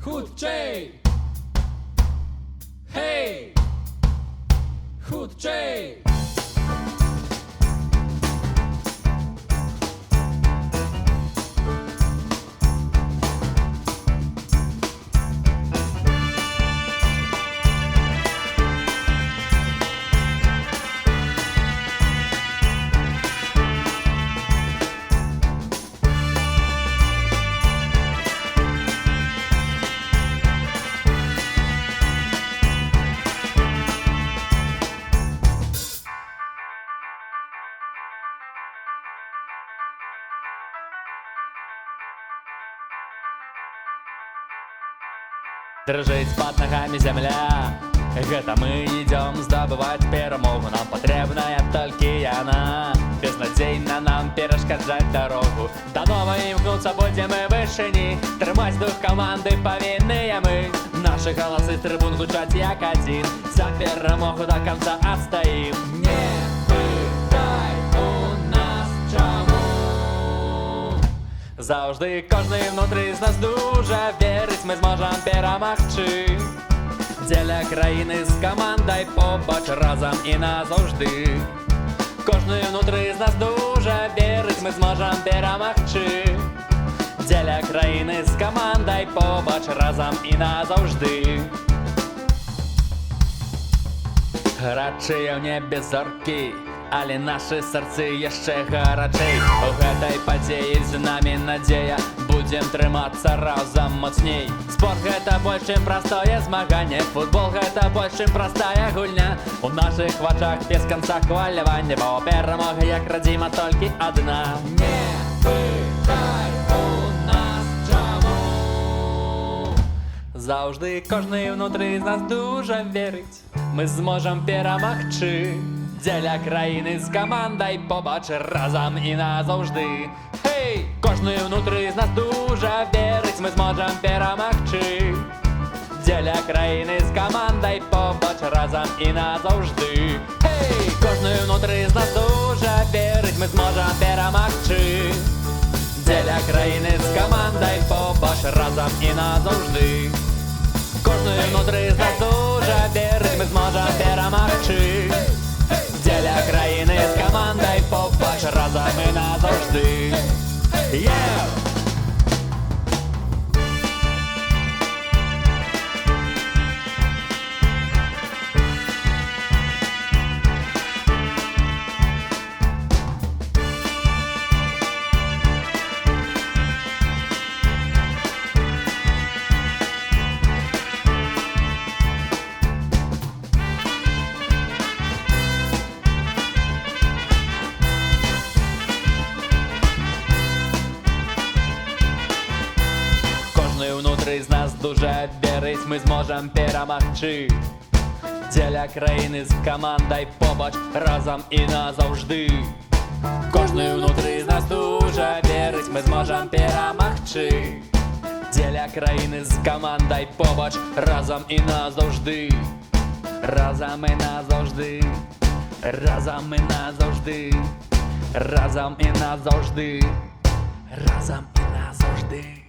Худчей! Гей! Худчей! Дрыжыць пад нагамі зямля. Гэта мы ідём здабываць перамогу. Нам патрэбная толькі яна. Безнадзейна нам перашкаджаць дарогу. Да новай імкнуцца будзем мы вышыні. Трымаць дух каманды павінныя мы. Нашы галасы трыбун гучаць як адзін. За перамогу да канца адстаім. Не пытай у нас чаму. Заўжды кожны внутры з нас дужа верыць, мы зможам перамагчы. Дзеля краіны з камандай побач разам і назаўжды. Кожны внутры з нас дужа верыць, мы зможам перамагчы. Дзеля краіны з камандай побач разам і назаўжды. Гарачыя ў небе зоркі, але нашы сэрцы яшчэ гарачэй. У гэтай падзеі з намі надзея, будзем трымацца разам мацней. Спорт гэта больш чым простое змаганне, футбол гэта больш чым простая гульня. У нашых вачах без канца хваляванне, бо перамога як радзіма толькі адна. Не пытай у нас чаму. Заўжды кожны внутры з нас дужа верыць, мы зможам перамагчы. Дзеля краіны з камандай побач разам і назаўжды. Хей! Кожны внутры з нас дужа верыць, мы зможам перамагчы. Дзеля краіны з камандай побач разам і назаўжды. Хей! Кожны внутры з нас дужа верыць, мы зможам перамагчы. Дзеля краіны з камандай побач разам і назаўжды. Кожны внутры з нас дужа верыць, мы зможам перамагчы. Дзеля краіны з камандай побач разам і назаўжды. Внутры з нас дужа верыць, мы зможам перамагчы. Дзеля краіны з камандай побач разам і назаўжды. Кожны внутры з нас дужа верыць, мы зможам перамагчы. Дзеля краіны з камандай побач разам і назаўжды. Разам і назаўжды. Разам і назаўжды. Разам і назаўжды. Разам і назаўжды.